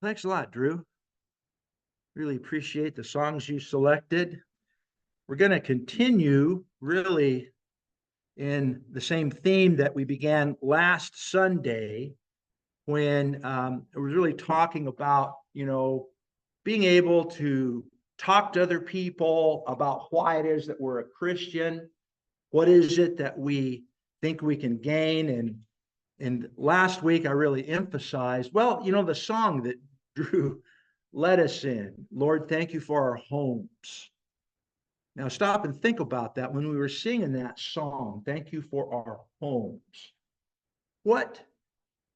Thanks a lot, Drew. Really appreciate the songs you selected. We're going to continue really in the same theme that we began last Sunday when it was really talking about, being able to talk to other people about why it is that we're a Christian. What is it that we think we can gain? And last week I really emphasized, the song that Drew led us in, Lord, thank you for our homes. Now stop and think about that when we were singing that song, thank you for our homes. What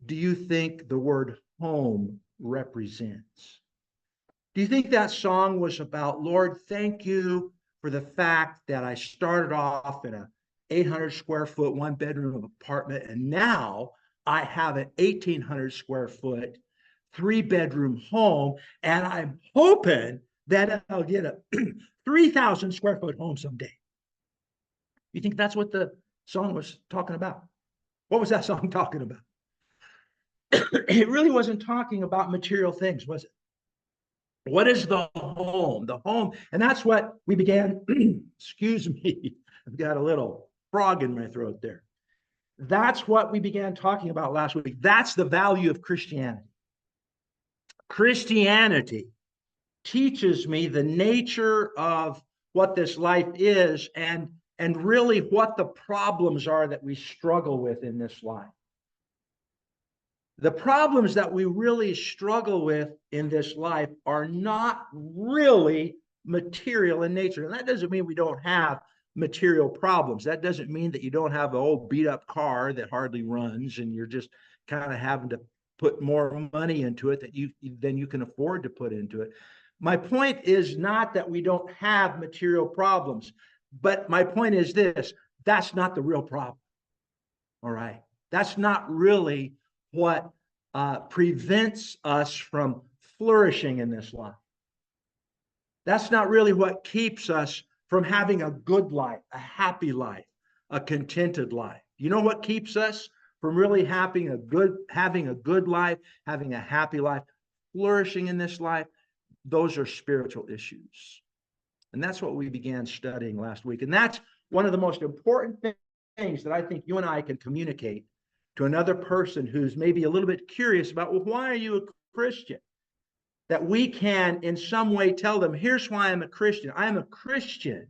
do you think the word home represents? Do you think that song was about, Lord, thank you for the fact that I started off in a 800 square foot, one bedroom apartment, and now I have an 1,800 square foot, three bedroom home, and I'm hoping that I'll get a 3,000 square foot home someday. You think that's what the song was talking about? What was that song talking about? It really wasn't talking about material things, was it? What is the home? The home. And that's what we began. Excuse me. I've got a little frog in my throat there. That's what we began talking about last week. That's the value of Christianity. Christianity teaches me the nature of what this life is and really what the problems are that we struggle with in this life. The problems that we really struggle with in this life are not really material in nature. And that doesn't mean we don't have material problems. That doesn't mean that you don't have an old beat up car that hardly runs and you're just kind of having to put more money into it than you can afford to put into it. My point is not that we don't have material problems, but my point is this: that's not the real problem. All right. That's not really what prevents us from flourishing in this life. That's not really what keeps us from having a good life, a happy life, a contented life. You know what keeps us from really having a good life, having a happy life, flourishing in this life? Those are spiritual issues. And that's what we began studying last week. And that's one of the most important things that I think you and I can communicate to another person who's maybe a little bit curious about, well, why are you a Christian? That we can in some way tell them, here's why I'm a Christian. I am a Christian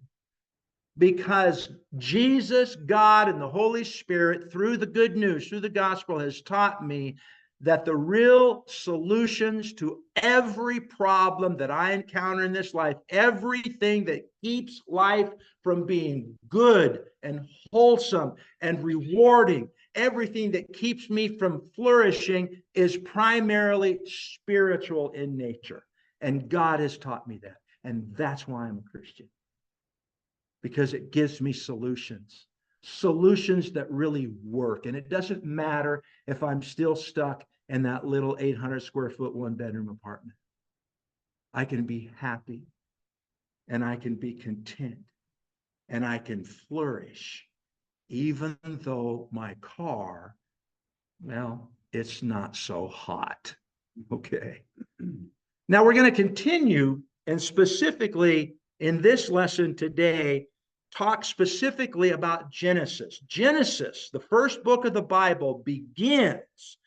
because Jesus, God, and the Holy Spirit, through the good news, through the gospel, has taught me that the real solutions to every problem that I encounter in this life, everything that keeps life from being good and wholesome and rewarding, everything that keeps me from flourishing is primarily spiritual in nature. And God has taught me that. And that's why I'm a Christian. Because it gives me solutions that really work. And it doesn't matter if I'm still stuck in that little 800 square foot, one bedroom apartment. I can be happy and I can be content and I can flourish, even though my car, well, it's not so hot. Okay. Now we're going to continue, and specifically in this lesson today, talk specifically about Genesis. Genesis, the first book of the Bible, begins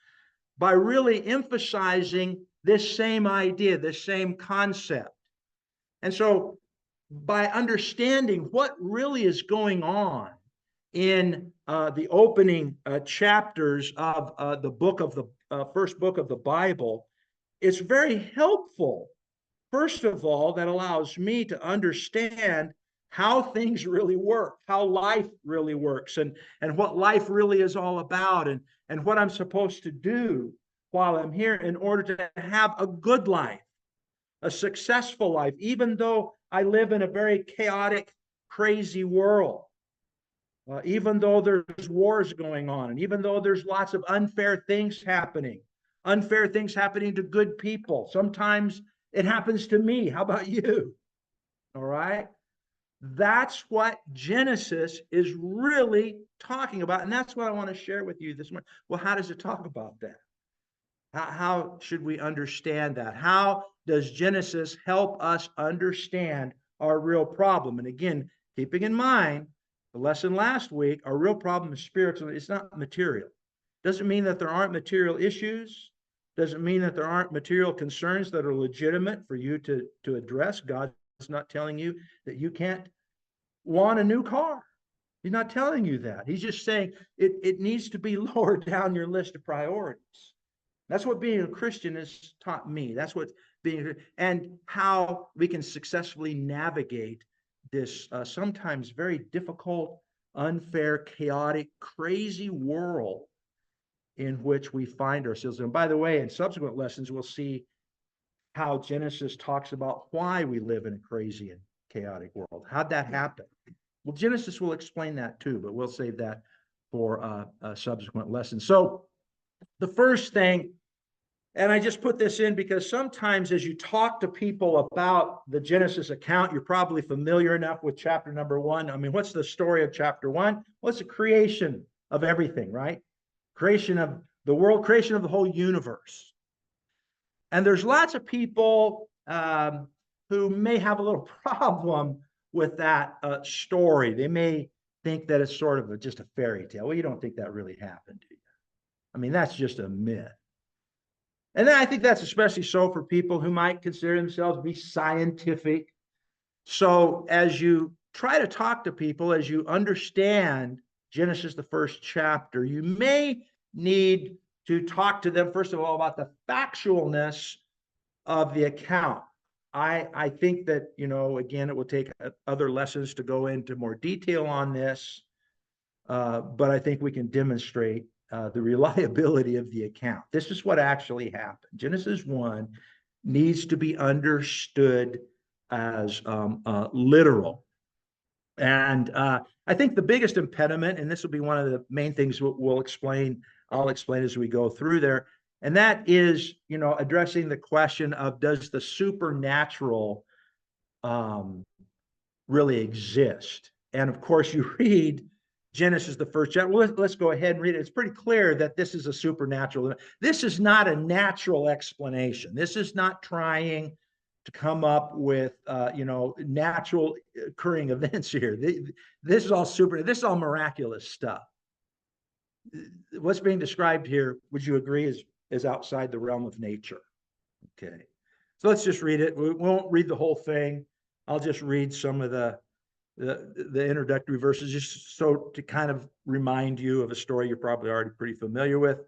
by really emphasizing this same idea, this same concept. And so by understanding what really is going on in the opening chapters of the book of the first book of the Bible, it's very helpful. First of all, that allows me to understand how things really work, how life really works, and what life really is all about, and what I'm supposed to do while I'm here in order to have a good life, a successful life, even though I live in a very chaotic, crazy world. Even though there's wars going on, and even though there's lots of unfair things happening to good people. Sometimes it happens to me. How about you? All right. That's what Genesis is really talking about. And that's what I want to share with you this morning. Well, how does it talk about that? How should we understand that? How does Genesis help us understand our real problem? And again, keeping in mind the lesson last week, our real problem is spiritual. It's not material. Doesn't mean that there aren't material issues. Doesn't mean that there aren't material concerns that are legitimate for you to address. God's not telling you that you can't want a new car. He's not telling you that. He's just saying it needs to be lower down your list of priorities. That's what being a Christian has taught me. That's what being, and how we can successfully navigate this sometimes very difficult, unfair, chaotic, crazy world in which we find ourselves. And by the way, in subsequent lessons, we'll see how Genesis talks about why we live in a crazy and chaotic world. How'd that happen? Well, Genesis will explain that too, but we'll save that for a subsequent lesson. So the first thing, and I just put this in because sometimes as you talk to people about the Genesis account, you're probably familiar enough with chapter number 1. I mean, what's the story of chapter 1? Well, it's the creation of everything, right? Creation of the world, creation of the whole universe. And there's lots of people who may have a little problem with that story. They may think that it's sort of just a fairy tale. Well, you don't think that really happened, do you? I mean, that's just a myth. And then I think that's especially so for people who might consider themselves to be scientific. So as you try to talk to people, as you understand Genesis, the first chapter, you may need to talk to them, first of all, about the factualness of the account. I think that, again, it will take other lessons to go into more detail on this, but I think we can demonstrate the reliability of the account. This is what actually happened. Genesis 1 needs to be understood as literal. And I think the biggest impediment, and this will be one of the main things I'll explain as we go through there, and that is, addressing the question of, does the supernatural really exist? And of course, you read Genesis, the first chapter. Well, let's go ahead and read it. It's pretty clear that this is a supernatural. This is not a natural explanation. This is not trying to come up with, natural occurring events here. This is all this is all miraculous stuff. What's being described here, would you agree, is outside the realm of nature? Okay. So let's just read it. We won't read the whole thing. I'll just read some of the introductory verses, just so to kind of remind you of a story you're probably already pretty familiar with.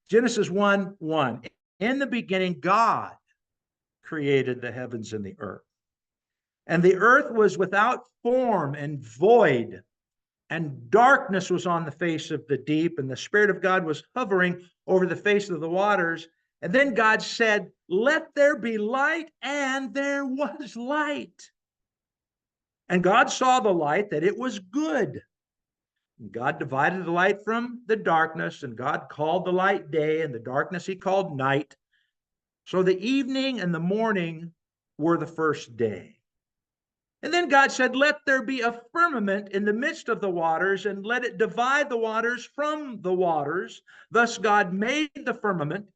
Genesis 1:1. In the beginning, God created the heavens and the earth. And the earth was without form and void, and darkness was on the face of the deep, and the Spirit of God was hovering over the face of the waters. And then God said, "Let there be light," and there was light. And God saw the light, that it was good. And God divided the light from the darkness, and God called the light day, and the darkness he called night. So the evening and the morning were the first day. And then God said, "Let there be a firmament in the midst of the waters, and let it divide the waters from the waters." Thus God made the firmament.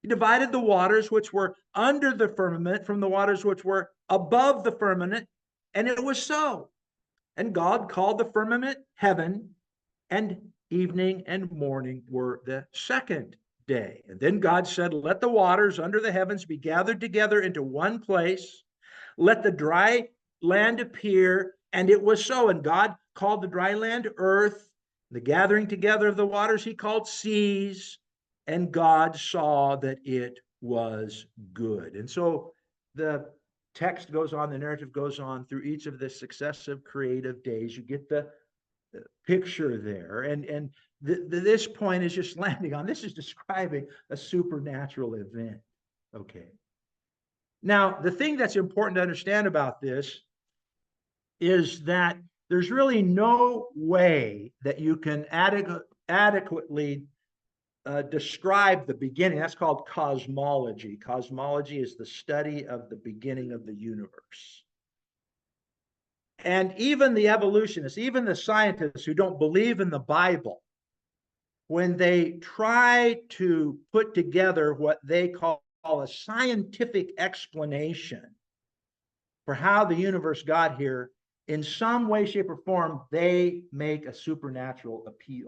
He divided the waters which were under the firmament from the waters which were above the firmament, and it was so. And God called the firmament heaven, and evening and morning were the second day. And then God said, "Let the waters under the heavens be gathered together into one place. Let the dry land appear." And it was so. And God called the dry land earth. The gathering together of the waters he called seas. And God saw that it was good. And so the text goes on, the narrative goes on through each of the successive creative days. You get the picture there. And this point is just landing on, this is describing a supernatural event. Okay. Now, the thing that's important to understand about this is that there's really no way that you can adequately describe the beginning. That's called cosmology. Cosmology is the study of the beginning of the universe. And even the evolutionists, even the scientists who don't believe in the Bible, when they try to put together what they call a scientific explanation for how the universe got here, in some way, shape, or form, they make a supernatural appeal.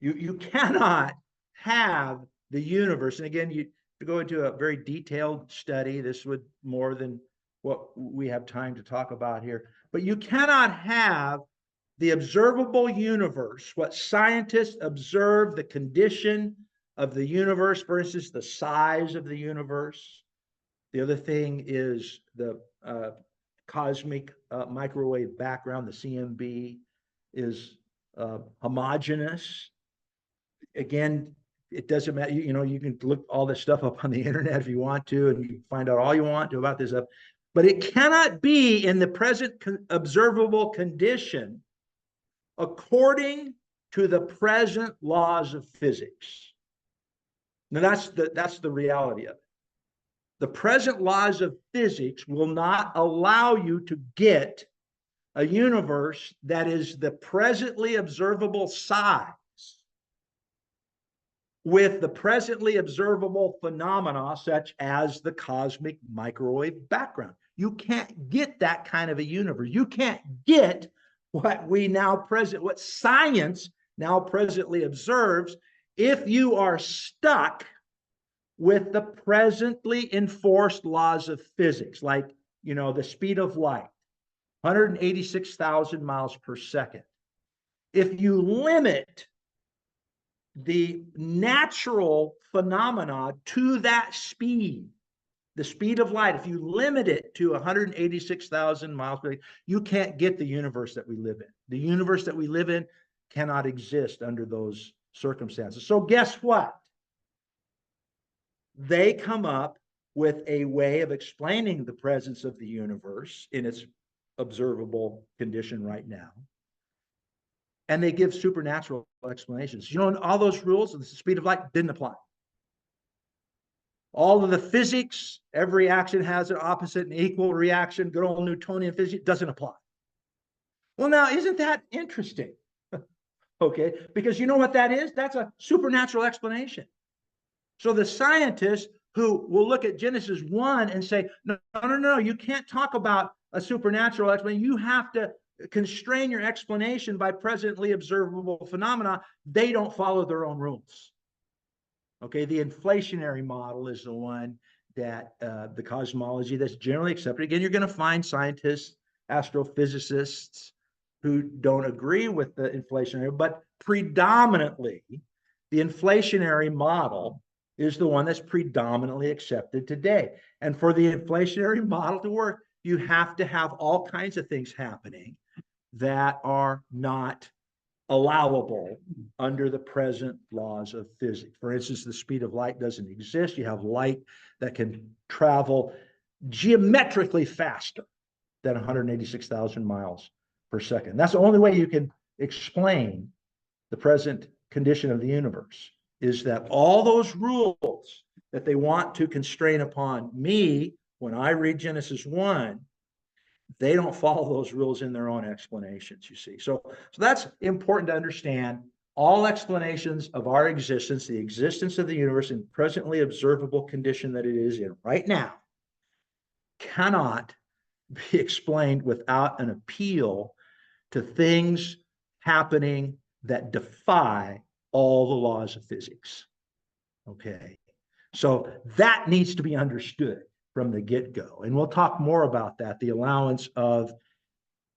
You cannot have the universe, and again, you to go into a very detailed study, this would more than what we have time to talk about here, but you cannot have the observable universe, what scientists observe the condition of the universe, for instance, the size of the universe. The other thing is the cosmic microwave background, the CMB, is homogeneous. Again, it doesn't matter. You can look all this stuff up on the internet if you want to, and you can find out all you want to about this stuff. But it cannot be in the present observable condition according to the present laws of physics. Now that's the reality of it. The present laws of physics will not allow you to get a universe that is the presently observable size with the presently observable phenomena such as the cosmic microwave background. You can't get that kind of a universe. You can't get what science now presently observes if you are stuck with the presently enforced laws of physics, like, the speed of light, 186,000 miles per second. If you limit the natural phenomena to that speed, the speed of light, if you limit it to 186,000 miles per second, you can't get the universe that we live in. The universe that we live in cannot exist under those circumstances. So guess what? They come up with a way of explaining the presence of the universe in its observable condition right now. And they give supernatural explanations. All those rules of the speed of light didn't apply. All of the physics, every action has an opposite and equal reaction, good old Newtonian physics, doesn't apply. Well, now, isn't that interesting? Okay, because you know what that is? That's a supernatural explanation. So the scientists who will look at Genesis 1 and say, no, you can't talk about a supernatural explanation. You have to constrain your explanation by presently observable phenomena. They don't follow their own rules. Okay, the inflationary model is the one that the cosmology that's generally accepted. Again, you're going to find scientists, astrophysicists who don't agree with the inflationary, but predominantly the inflationary model is the one that's predominantly accepted today. And for the inflationary model to work, you have to have all kinds of things happening that are not allowable under the present laws of physics. For instance, the speed of light doesn't exist. You have light that can travel geometrically faster than 186,000 miles per second. That's the only way you can explain the present condition of the universe, is that all those rules that they want to constrain upon me when I read Genesis 1, they don't follow those rules in their own explanations, you see. So that's important to understand. All explanations of our existence, the existence of the universe in presently observable condition that it is in right now, cannot be explained without an appeal to things happening that defy all the laws of physics. Okay, so that needs to be understood from the get-go. And we'll talk more about that, the allowance of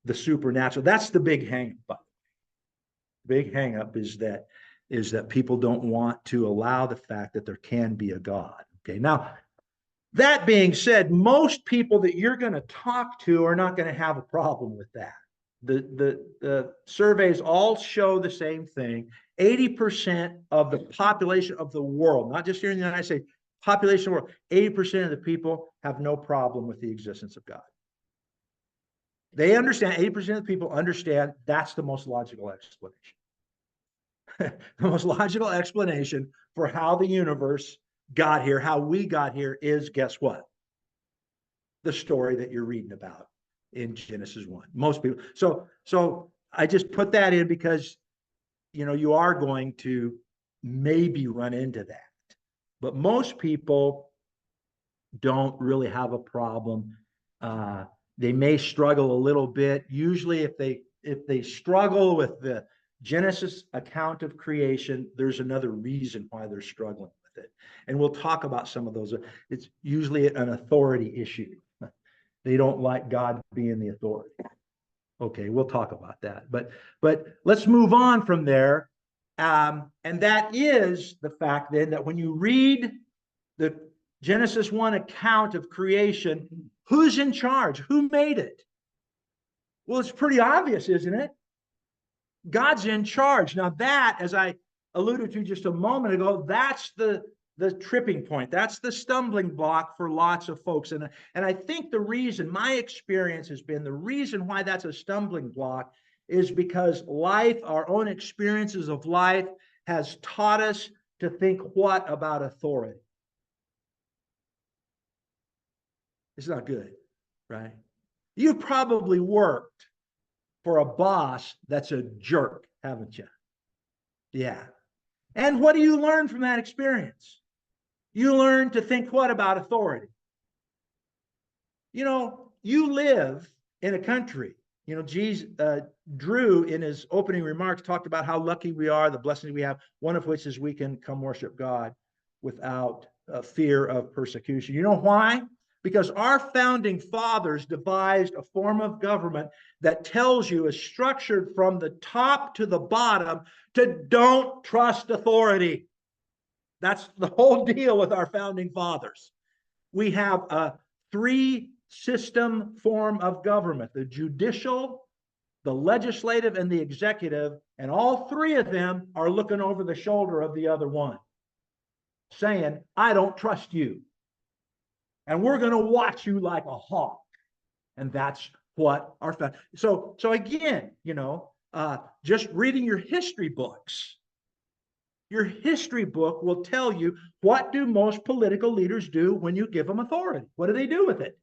the supernatural. That's the big hang-up. The big hang-up is that people don't want to allow the fact that there can be a God. Okay, now, that being said, most people that you're going to talk to are not going to have a problem with that. The surveys all show the same thing. 80% of the population of the world, not just here in the United States, population of the world, 80% of the people have no problem with the existence of God. They understand, 80% of the people understand that's the most logical explanation. The most logical explanation for how the universe got here, how we got here, is, guess what? The story that you're reading about in Genesis 1. Most people. So I just put that in because you are going to maybe run into that. But most people don't really have a problem. They may struggle a little bit. Usually, if they struggle with the Genesis account of creation, there's another reason why they're struggling with it. And we'll talk about some of those. It's usually an authority issue. They don't like God being the authority. Okay, we'll talk about that. But let's move on from there. And that is the fact then that when you read the Genesis 1 account of creation, who's in charge? Who made it? Well, it's pretty obvious, isn't it? God's in charge. Now that, as I alluded to just a moment ago, that's the tripping point. That's the stumbling block for lots of folks. And I think the reason, my experience has been, the reason why that's a stumbling block is because life, our own experiences of life, has taught us to think what about authority? It's not good, right? You've probably worked for a boss that's a jerk, haven't you? Yeah. And what do you learn from that experience? You learn to think what about authority? You live in a country. Drew, in his opening remarks, talked about how lucky we are, the blessings we have, one of which is we can come worship God without fear of persecution. You know why? Because our founding fathers devised a form of government that tells you, is structured from the top to the bottom, to don't trust authority. That's the whole deal with our founding fathers. We have a three-system form of government: the judicial, the legislative, and the executive, and all three of them are looking over the shoulder of the other one, saying, I don't trust you, and we're going to watch you like a hawk. And that's what our so again, just reading your history books, your history book will tell you, what do most political leaders do when you give them authority? What do they do with it?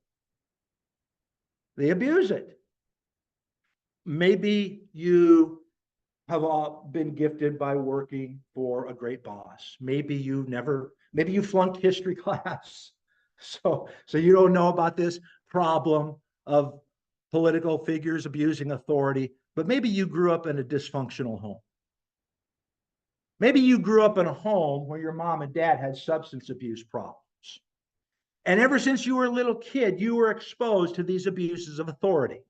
They abuse it. Maybe you have been gifted by working for a great boss. Maybe you flunked history class. So you don't know about this problem of political figures abusing authority, but maybe you grew up in a dysfunctional home. Maybe you grew up in a home where your mom and dad had substance abuse problems. And ever since you were a little kid, you were exposed to these abuses of authority.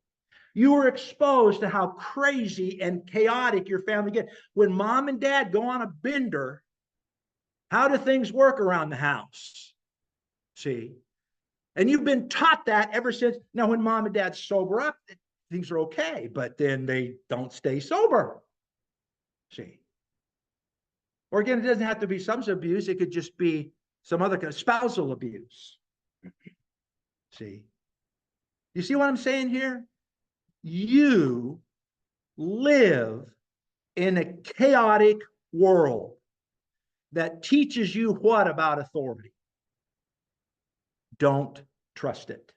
You were exposed to how crazy and chaotic your family gets. When mom and dad go on a bender, how do things work around the house? See? And you've been taught that ever since. Now, when mom and dad sober up, things are okay, but then they don't stay sober. See? Or again, it doesn't have to be substance abuse. It could just be some other kind of spousal abuse. See? You see what I'm saying here? You live in a chaotic world that teaches you what about authority? Don't trust it.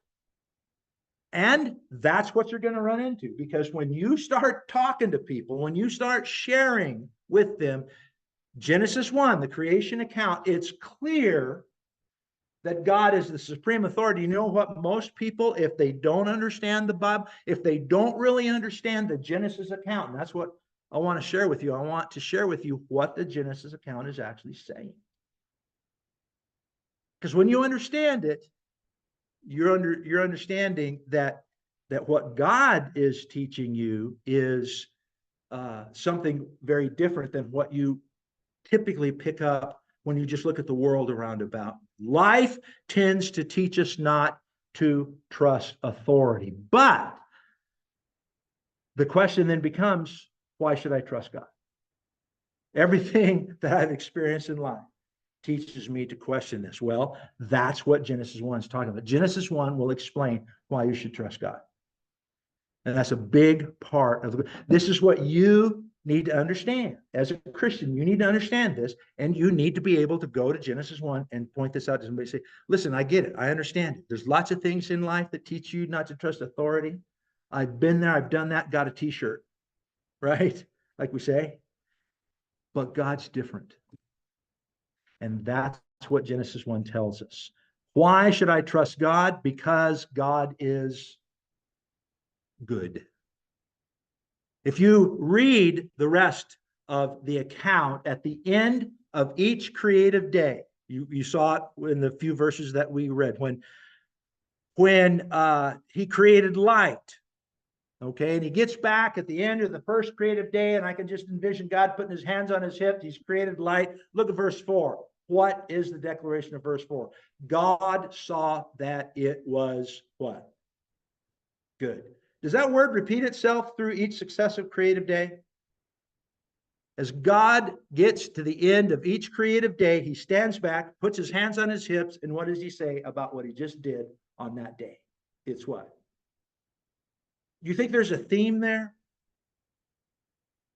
And that's what you're going to run into, because when you start talking to people, when you start sharing with them Genesis 1, the creation account, it's clear that God is the supreme authority. You know what? Most people, if they don't understand the Bible, if they don't really understand the Genesis account, and that's what I want to share with you. I want to share with you what the Genesis account is actually saying. Because when you understand it, you're understanding that what God is teaching you is something very different than what you typically pick up when you just look at the world around about. Life tends to teach us not to trust authority. But the question then becomes, why should I trust God? Everything that I've experienced in life teaches me to question this. Well, that's what Genesis 1 is talking about. Genesis 1 will explain why you should trust God. And that's a big part of this is what you need to understand. As a Christian, you need to understand this, and you need to be able to go to Genesis 1 and point this out to somebody and say, listen, I get it. I understand it. There's lots of things in life that teach you not to trust authority. I've been there. I've done that. Got a t-shirt, right? Like we say. but God's different. And that's what Genesis 1 tells us. Why should I trust God? Because God is good. If you read the rest of the account at the end of each creative day, you saw it in the few verses that we read, when he created light, okay, and he gets back at the end of the first creative day, and I can just envision God putting his hands on his hips. He's created light. Look at verse 4. What is the declaration of verse 4? God saw that it was what? Good. Does that word repeat itself through each successive creative day? As God gets to the end of each creative day, he stands back, puts his hands on his hips, and what does he say about what he just did on that day? It's what? You think there's a theme there?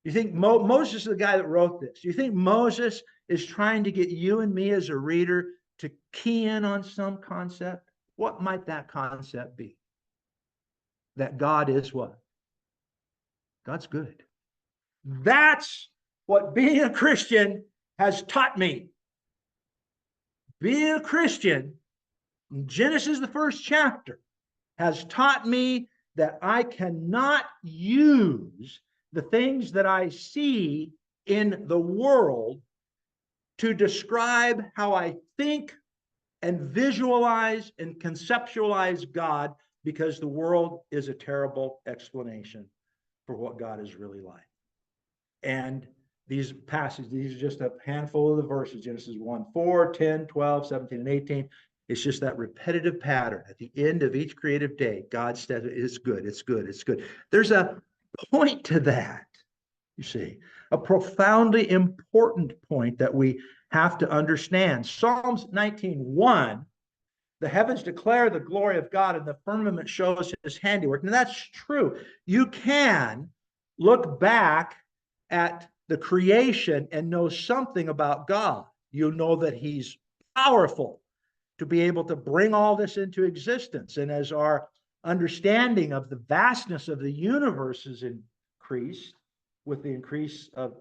You think Moses is the guy that wrote this? You think Moses is trying to get you and me as a reader to key in on some concept? What might that concept be? That God is what? God's good. That's what being a Christian has taught me. Being a Christian, Genesis, the first chapter, has taught me that I cannot use the things that I see in the world to describe how I think and visualize and conceptualize God, because the world is a terrible explanation for what God is really like. And these passages, these are just a handful of the verses, Genesis 1, 4, 10, 12, 17, and 18. It's just that repetitive pattern. At the end of each creative day, God says it's good, it's good, it's good. There's a point to that, you see, a profoundly important point that we have to understand. Psalms 19:1, the heavens declare the glory of God and the firmament shows his handiwork. And that's true. You can look back at the creation and know something about God. You know that he's powerful to be able to bring all this into existence. And as our understanding of the vastness of the universe is increased with the increase of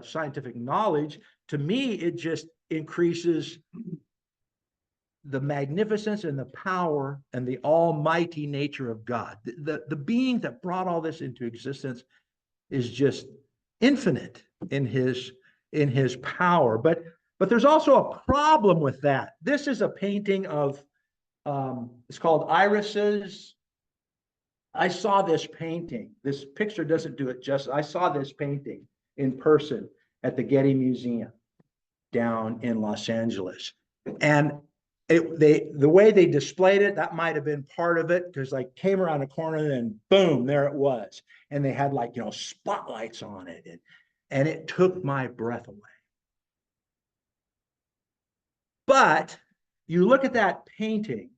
scientific knowledge, to me, it just increases the magnificence and the power and the almighty nature of God. The being that brought all this into existence is just infinite in his power. But there's also a problem with that. This is a painting of it's called Irises. I saw this painting. This picture doesn't do it justice. I saw this painting in person at the Getty Museum down in Los Angeles. And the way they displayed it, that might have been part of it, because like came around the corner and boom, there it was. And they had like, spotlights on it. And it took my breath away. But you look at that painting,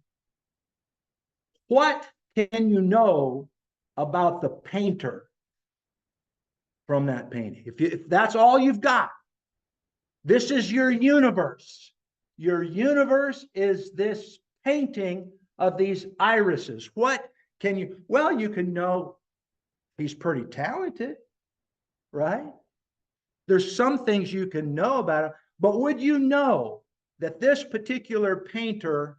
what can you know about the painter from that painting? If that's all you've got, this is your universe. Your universe is this painting of these irises. What can you, well, you can know he's pretty talented, right? There's some things you can know about him, but would you know that this particular painter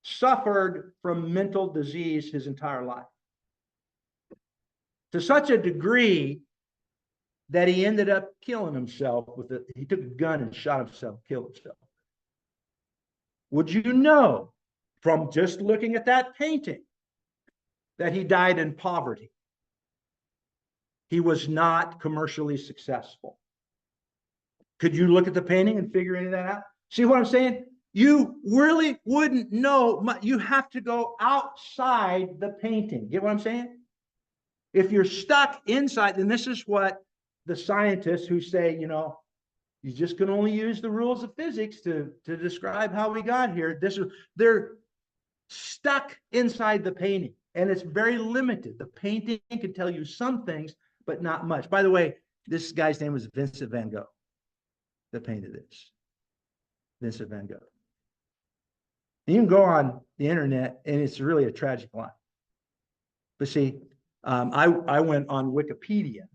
suffered from mental disease his entire life? To such a degree that he ended up killing himself with it. He took a gun and shot himself, killed himself. Would you know from just looking at that painting that he died in poverty? He was not commercially successful. Could you look at the painting and figure any of that out? See what I'm saying? You really wouldn't know. You have to go outside the painting. Get what I'm saying? If you're stuck inside, then this is what the scientists who say, you just can only use the rules of physics to describe how we got here. They're stuck inside the painting, and it's very limited. The painting can tell you some things, but not much. By the way, this guy's name was Vincent van Gogh that painted this. Vincent van Gogh. And you can go on the internet, and it's really a tragic lie. But see, I went on Wikipedia,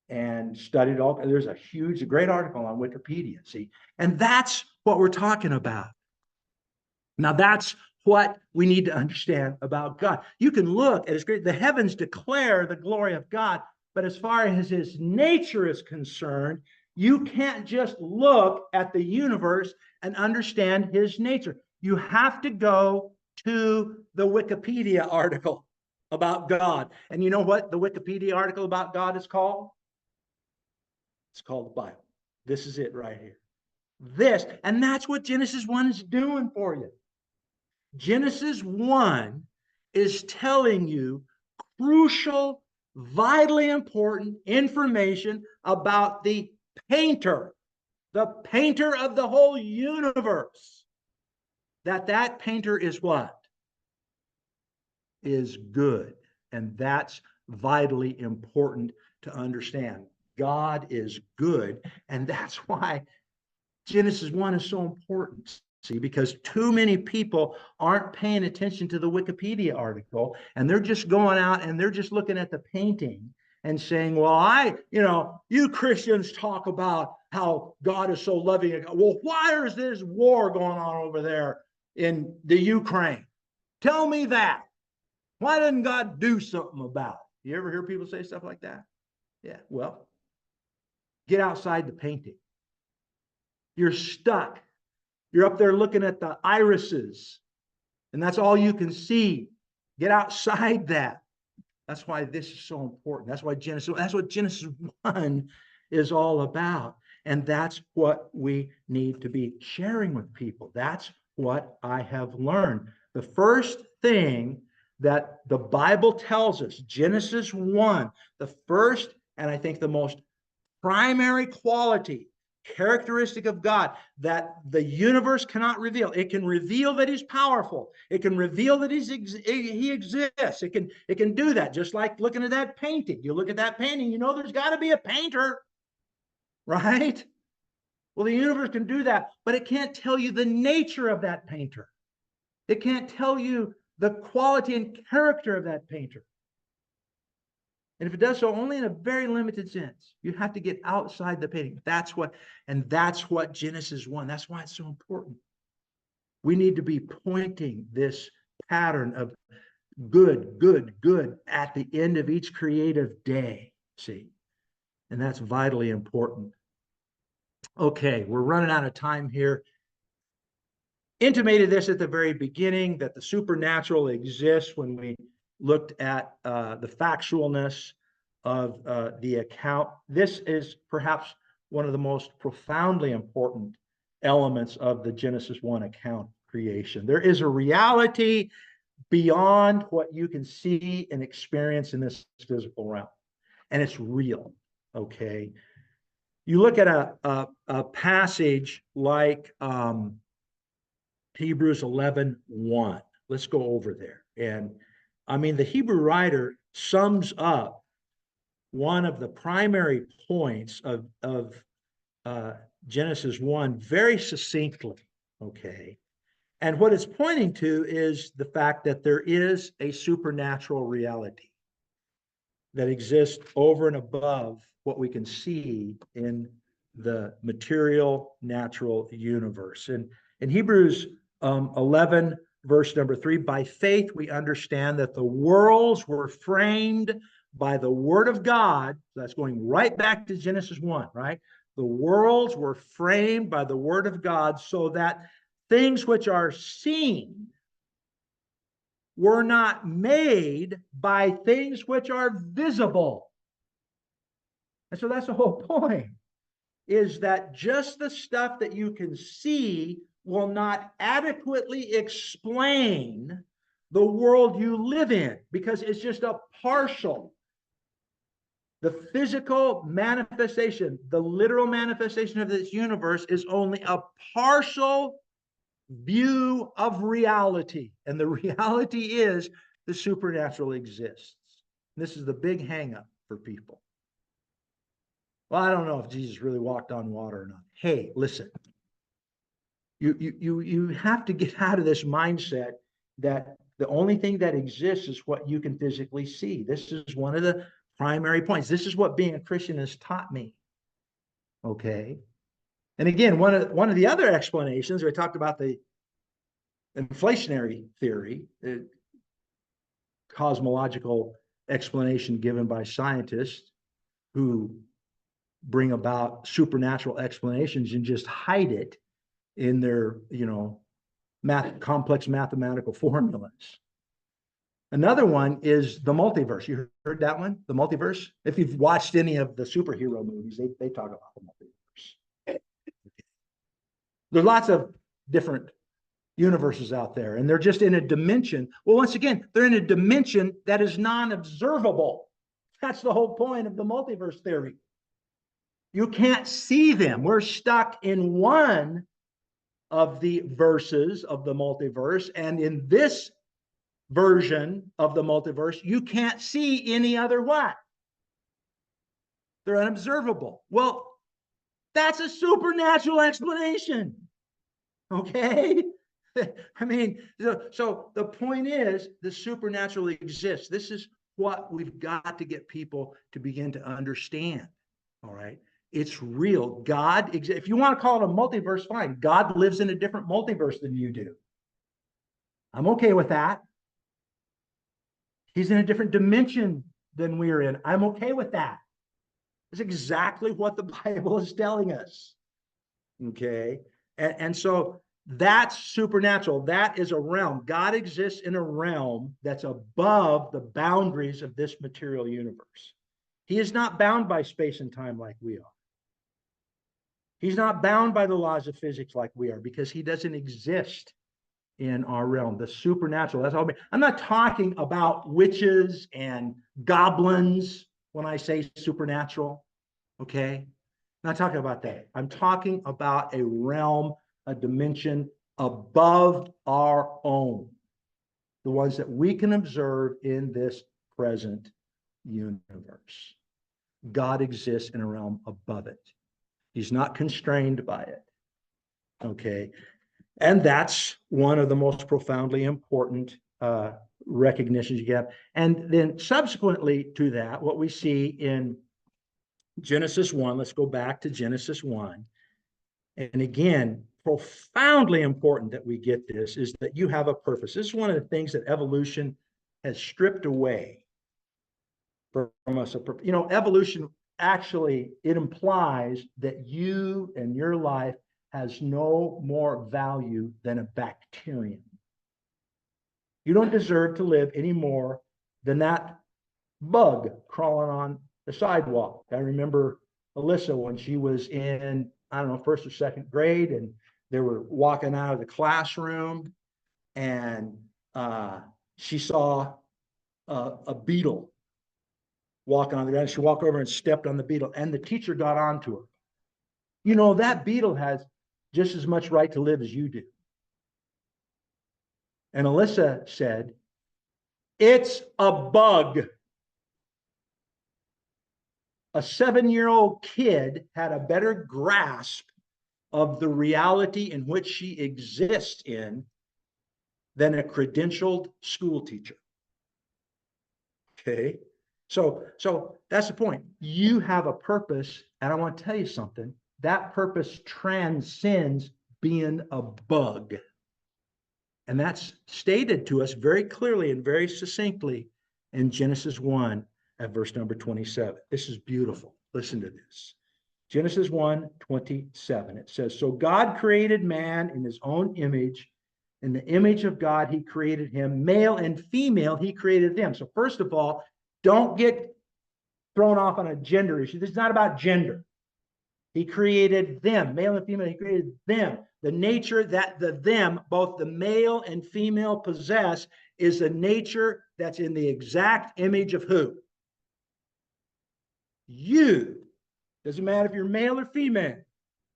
and studied all. There's a great article on Wikipedia. See, and that's what we're talking about. Now, that's what we need to understand about God. You can look at His great, the heavens declare the glory of God, but as far as His nature is concerned, you can't just look at the universe and understand His nature. You have to go to the Wikipedia article about God. And you know what the Wikipedia article about God is called? It's called the Bible. This is it right here. This, and that's what Genesis 1 is doing for you. Genesis 1 is telling you crucial, vitally important information about the painter of the whole universe. That painter is what? Is good. And that's vitally important to understand. God is good. And that's why Genesis 1 is so important. See, because too many people aren't paying attention to the Wikipedia article, and they're just going out and they're just looking at the painting and saying, well, you Christians talk about how God is so loving. Well, why is this war going on over there in the Ukraine? Tell me that. Why doesn't God do something about it? You ever hear people say stuff like that? Yeah, well, get outside the painting. You're stuck. You're up there looking at the irises, and that's all you can see. Get outside that. That's why this is so important. That's what Genesis 1 is all about. And that's what we need to be sharing with people. That's what I have learned. The first thing that the Bible tells us, Genesis 1, the first and I think the most primary quality, characteristic of God that the universe cannot reveal. It can reveal that He's powerful. It can reveal that He exists. It can do that, just like looking at that painting. You look at that painting, you know there's got to be a painter, right? Well, the universe can do that, but it can't tell you the nature of that painter. It can't tell you the quality and character of that painter. And if it does so, only in a very limited sense. You have to get outside the painting. That's what Genesis 1, that's why it's so important. We need to be pointing this pattern of good, good, good at the end of each creative day. See, and that's vitally important. Okay, we're running out of time here. Intimated this at the very beginning that the supernatural exists when we looked at the factualness of the account. This is perhaps one of the most profoundly important elements of the Genesis 1 account creation. There is a reality beyond what you can see and experience in this physical realm, and it's real, okay? You look at a passage like Hebrews 11:1. Let's go over there. And I mean, the Hebrew writer sums up one of the primary points of Genesis 1 very succinctly, okay? And what it's pointing to is the fact that there is a supernatural reality that exists over and above what we can see in the material, natural universe. And in Hebrews 11, verse number 3, by faith we understand that the worlds were framed by the word of God. That's going right back to Genesis 1, right? The worlds were framed by the word of God so that things which are seen were not made by things which are visible. And so that's the whole point, is that just the stuff that you can see will not adequately explain the world you live in, because it's just a partial. The physical manifestation, the literal manifestation of this universe is only a partial view of reality. And the reality is the supernatural exists. This is the big hang-up for people. Well, I don't know if Jesus really walked on water or not. Hey, listen. You have to get out of this mindset that the only thing that exists is what you can physically see. This is one of the primary points. This is what being a Christian has taught me. Okay. And again, one of the other explanations, we talked about the inflationary theory, the cosmological explanation given by scientists who bring about supernatural explanations and just hide it in their, complex mathematical formulas. Another one is the multiverse. You heard that one? The multiverse? If you've watched any of the superhero movies, they talk about the multiverse. There's lots of different universes out there, and they're just in a dimension. Well, once again, they're in a dimension that is non-observable. That's the whole point of the multiverse theory. You can't see them. We're stuck in one of the verses of the multiverse, and in this version of the multiverse, you can't see any other what? They're unobservable. Well, that's a supernatural explanation. Okay? I mean, so the point is the supernatural exists. This is what we've got to get people to begin to understand. All right? It's real. God exists. If you want to call it a multiverse, fine. God lives in a different multiverse than you do. I'm okay with that. He's in a different dimension than we're in. I'm okay with that. That's exactly what the Bible is telling us. Okay? And so that's supernatural. That is a realm. God exists in a realm that's above the boundaries of this material universe. He is not bound by space and time like we are. He's not bound by the laws of physics like we are, because he doesn't exist in our realm. The supernatural, that's all. I'm not talking about witches and goblins when I say supernatural, okay? I'm not talking about that. I'm talking about a realm, a dimension above our own, the ones that we can observe in this present universe. God exists in a realm above it. He's not constrained by it. Okay. And that's one of the most profoundly important recognitions you get. And then subsequently to that, what we see in Genesis 1, let's go back to Genesis 1. And again, profoundly important that we get this is that you have a purpose. This is one of the things that evolution has stripped away from us. Evolution actually, it implies that you and your life has no more value than a bacterium. You don't deserve to live any more than that bug crawling on the sidewalk. I remember Alyssa when she was in, I don't know, first or second grade, and they were walking out of the classroom, and she saw a beetle walking on the ground. She walked over and stepped on the beetle, and the teacher got onto her. That beetle has just as much right to live as you do. And Alyssa said, it's a bug. A 7-year-old kid had a better grasp of the reality in which she exists in than a credentialed school teacher. Okay? So that's the point. You have a purpose, and I want to tell you something. That purpose transcends being a bug. And that's stated to us very clearly and very succinctly in Genesis 1 at verse number 27. This is beautiful. Listen to this. Genesis 1:27. It says, so God created man in his own image. In the image of God, he created him. Male and female, he created them. So first of all, don't get thrown off on a gender issue. This is not about gender. He created them, male and female, he created them. The nature that them, both the male and female possess, is a nature that's in the exact image of who? You. Doesn't matter if you're male or female,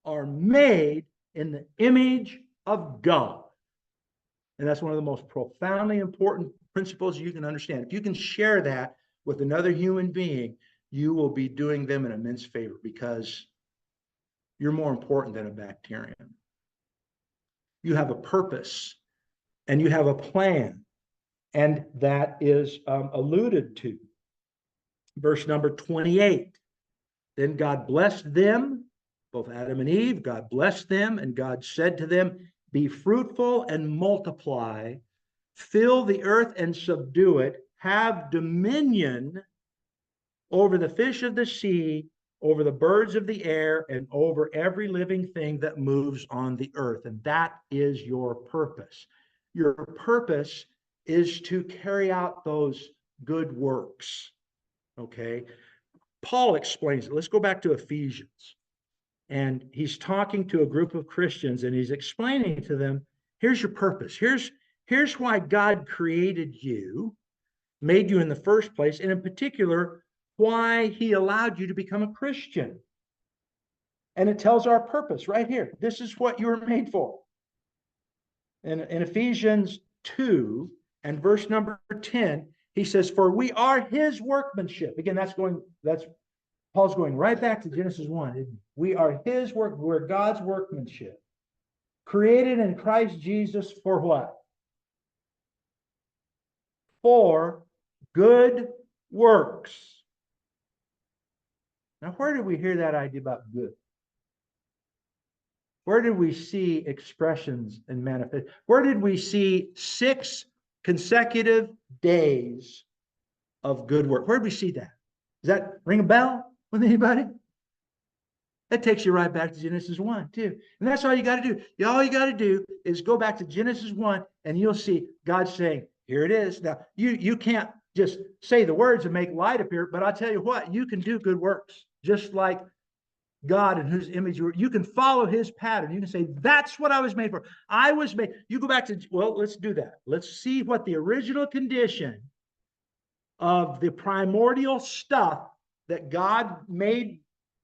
are made in the image of God. And that's one of the most profoundly important principles you can understand. If you can share that with another human being, you will be doing them an immense favor, because you're more important than a bacterium. You have a purpose and you have a plan, and that is alluded to Verse number 28. Then God blessed them, both Adam and Eve. God blessed them, and God said to them, be fruitful and multiply, fill the earth and subdue it, have dominion over the fish of the sea, over the birds of the air, and over every living thing that moves on the earth. And that is your purpose. Your purpose is to carry out those good works. Okay? Paul explains it. Let's go back to Ephesians. And he's talking to a group of Christians, and he's explaining to them, here's your purpose. Here's why God created you, made you in the first place, and in particular, why he allowed you to become a Christian. And it tells our purpose right here. This is what you were made for. In Ephesians 2 and verse number 10, he says, for we are his workmanship. Again, that's Paul's going right back to Genesis 1. We are his work. We're God's workmanship. Created in Christ Jesus for what? For good works. Now, where did we hear that idea about good? Where did we see expressions and manifest? Where did we see 6 consecutive days of good work? Where did we see that? Does that ring a bell with anybody? That takes you right back to Genesis 1, too. And that's all you got to do. All you got to do is go back to Genesis 1, and you'll see God saying, here it is. Now, you can't just say the words and make light appear, but I'll tell you what, you can do good works, just like God in whose image you were. You can follow his pattern. You can say, that's what I was made for. I was made. You go back to, well, let's do that. Let's see what the original condition of the primordial stuff that God made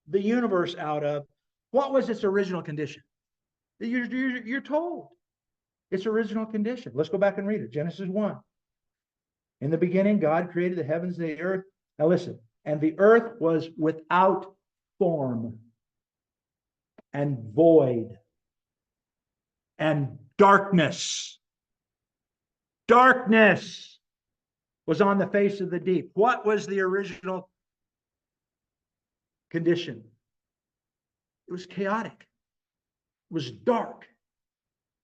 the universe out of, what was its original condition? You're told its original condition. Let's go back and read it. Genesis 1. In the beginning, God created the heavens and the earth. Now listen, and the earth was without form and void and darkness. Darkness was on the face of the deep. What was the original condition? It was chaotic. It was dark.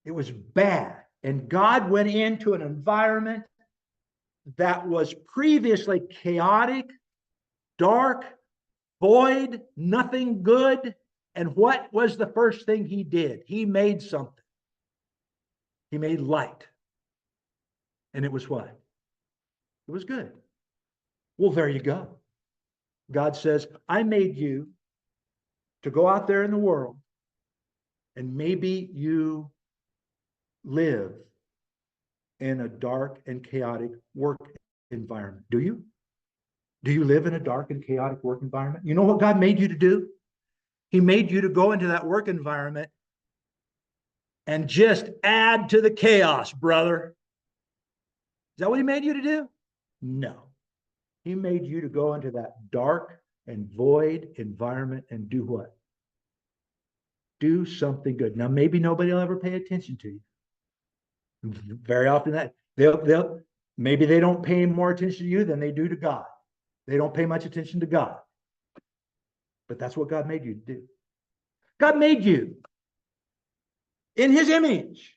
It was bad. And God went into an environment that was previously chaotic, dark, void, nothing good. And what was the first thing he did? He made something. He made light. And it was what? It was good. Well, there you go. God says, I made you to go out there in the world, and maybe you live in a dark and chaotic work environment. Do you? Do you live in a dark and chaotic work environment? You know what God made you to do? He made you to go into that work environment and just add to the chaos, brother. Is that what he made you to do? No. He made you to go into that dark and void environment and do what? Do something good. Now, maybe nobody will ever pay attention to you. Very often that maybe they don't pay more attention to you than they do to God. They don't pay much attention to God. But that's what God made you to do. God made you in his image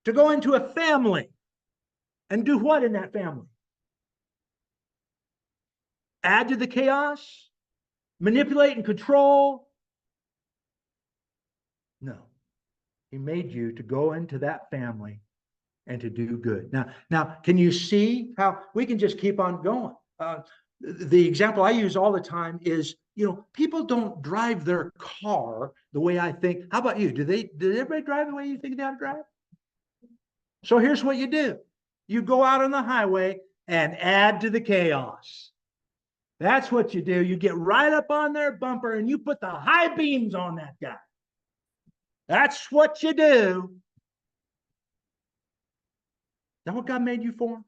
to go into a family and do what in that family? Add to the chaos? Manipulate and control? No. He made you to go into that family and to do good. Now, can you see how we can just keep on going? The example I use all the time is, people don't drive their car the way I think. How about you? Did everybody drive the way you think they ought to drive? So here's what you do. You go out on the highway and add to the chaos. That's what you do. You get right up on their bumper and you put the high beams on that guy. That's what you do. Is that what God made you for?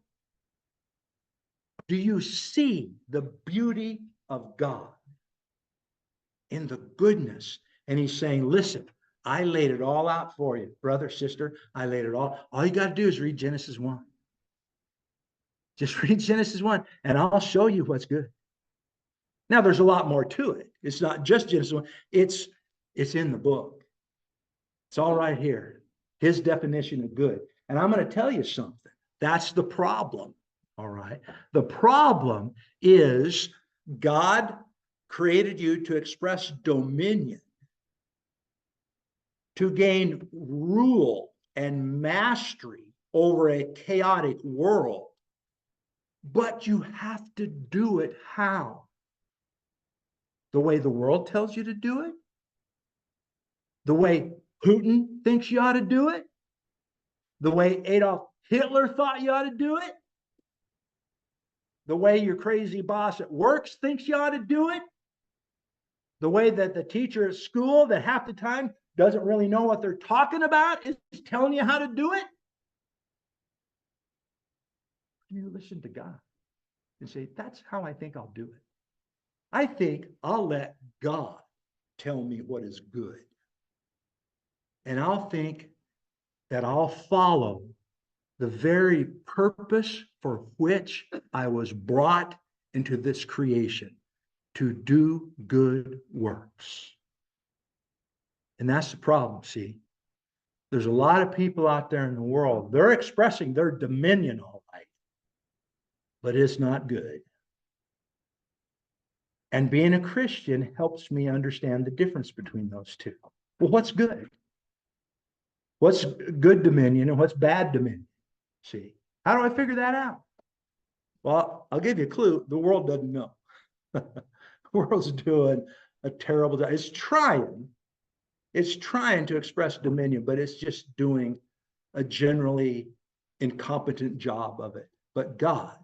Do you see the beauty of God in the goodness? And he's saying, listen, I laid it all out for you, brother, sister. I laid it all. All you got to do is read Genesis 1. Just read Genesis 1, and I'll show you what's good. Now, there's a lot more to it. It's not just Genesis 1. It's in the book. It's all right here. His definition of good. And I'm going to tell you something. That's the problem. All right. The problem is God created you to express dominion, to gain rule and mastery over a chaotic world. But you have to do it how? The way the world tells you to do it? The way Putin thinks you ought to do it? The way Adolf Hitler thought you ought to do it? The way your crazy boss at work thinks you ought to do it? The way that the teacher at school that half the time doesn't really know what they're talking about is telling you how to do it? You listen to God and say, that's how I think I'll do it. I think I'll let God tell me what is good. And I'll think that I'll follow the very purpose for which I was brought into this creation, to do good works. And that's the problem, see. There's a lot of people out there in the world, they're expressing their dominion all right, but it's not good. And being a Christian helps me understand the difference between those two. Well, what's good? What's good dominion and what's bad dominion? See, how do I figure that out? Well, I'll give you a clue. The world doesn't know. The world's doing a terrible job. It's trying to express dominion, but it's just doing a generally incompetent job of it. But God,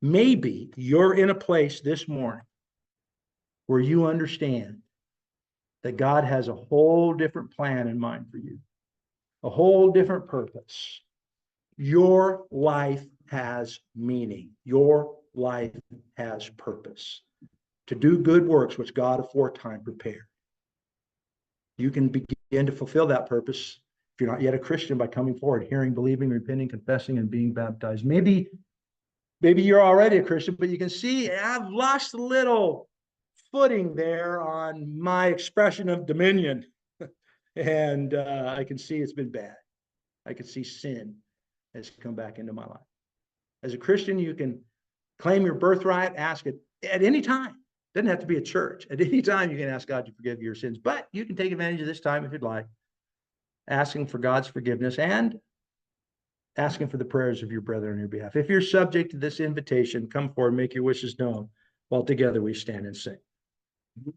maybe you're in a place this morning where you understand that God has a whole different plan in mind for you, a whole different purpose. Your life has meaning. Your life has purpose. To do good works which God aforetime prepared. You can begin to fulfill that purpose if you're not yet a Christian by coming forward, hearing, believing, repenting, confessing, and being baptized. Maybe you're already a Christian, but you can see I've lost a little footing there on my expression of dominion. And I can see it's been bad. I can see sin has come back into my life. As a Christian, you can claim your birthright, ask it at any time. Doesn't have to be a church. At any time, you can ask God to forgive your sins, but you can take advantage of this time if you'd like, asking for God's forgiveness and asking for the prayers of your brethren on your behalf. If you're subject to this invitation, come forward, make your wishes known, while together we stand and sing.